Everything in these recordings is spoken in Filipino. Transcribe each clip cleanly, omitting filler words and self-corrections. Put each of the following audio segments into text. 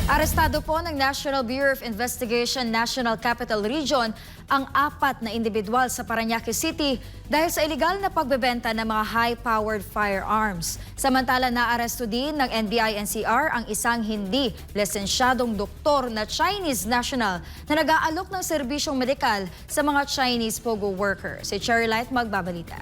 Arestado po ng National Bureau of Investigation National Capital Region ang 4 na individual sa Parañaque City dahil sa iligal na pagbebenta ng mga high-powered firearms. Samantala, naaresto din ng NBI-NCR ang isang hindi lisensyadong doktor na Chinese national na nag-aalok ng serbisyong medikal sa mga Chinese POGO workers. Si Cherry Light magbabalita.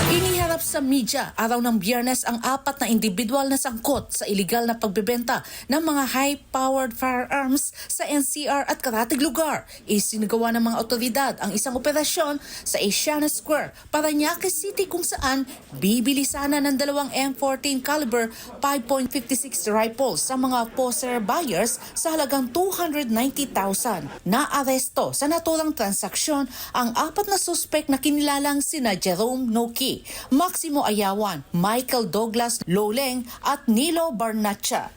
Iniharap sa media araw ng Biyernes ang 4 na individual na sangkot sa iligal na pagbebenta ng mga high-powered firearms sa NCR at karatig lugar. Isinagawa ng mga otoridad ang isang operasyon sa Asiana Square, Parañaque City kung saan bibili sana ng 2 M14 caliber 5.56 rifles sa mga poser buyers sa halagang 290,000. Naaresto sa naturang transaksyon ang 4 na suspek na kinilalang sina Jerome Noki, Maximo Ayawan, Michael Douglas Loleng at Nilo Barnacha.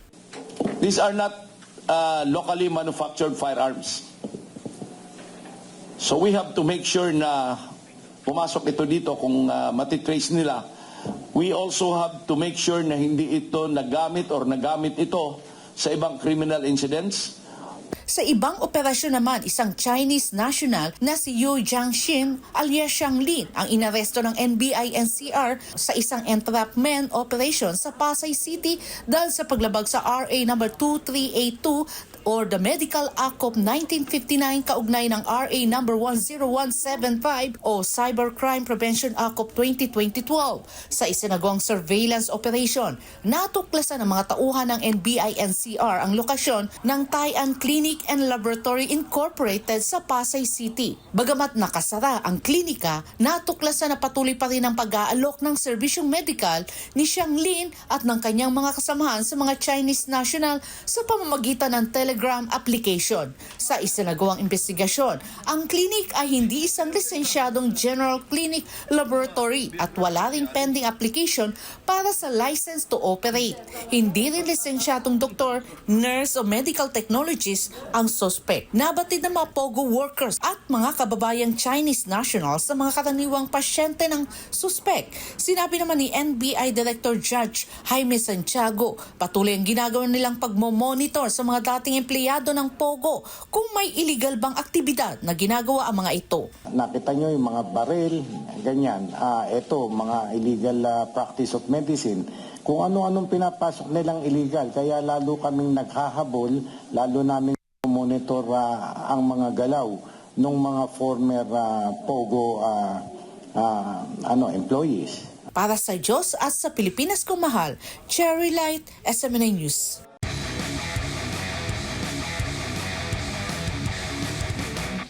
These are not locally manufactured firearms. So we have to make sure na pumasok ito dito kung matitrace nila. We also have to make sure na hindi ito nagamit ito sa ibang criminal incidents. Sa ibang operasyon naman, isang Chinese national na si Yu Jiangxin alias Xiang Lin ang inaresto ng NBI-NCR sa isang entrapment operation sa Pasay City dahil sa paglabag sa RA number 2382 or the Medical Act of 1959 kaugnay ng RA number 10175 o Cybercrime Prevention Act of 2012. Sa isinagawang surveillance operation, natuklasan ng mga tauhan ng NBI-NCR ang lokasyon ng Tai'an Clinic and Laboratory Incorporated sa Pasay City. Bagamat nakasara ang klinika, natuklasan na patuloy pa rin ang pag-aalok ng serbisyong medical ni Xiang Lin at ng kanyang mga kasamahan sa mga Chinese national sa pamamagitan ng Telegram application. Sa isinagawang investigasyon, ang klinik ay hindi isang lisensyadong general clinic laboratory at wala ring pending application para sa license to operate. Hindi rin lisensyadong doktor, nurse o medical technologist ang suspect. Nabatid ng mga POGO workers at mga kababayang Chinese nationals sa mga karaniwang pasyente ng suspect. Sinabi naman ni NBI Director Judge Jaime Santiago, patuloy ang ginagawa nilang pagmomonitor sa mga dating empleyado ng POGO kung may illegal bang aktibidad na ginagawa ang mga ito. Nakita nyo yung mga baril, ganyan. Ito, mga illegal practice of medicine. Kung ano-anong pinapasok nilang illegal. Kaya lalo kaming naghahabol, lalo namin monitor ang mga galaw ng mga former POGO employees. Para sa Diyos at sa Pilipinas kung mahal, Cherry Light, SMNA News.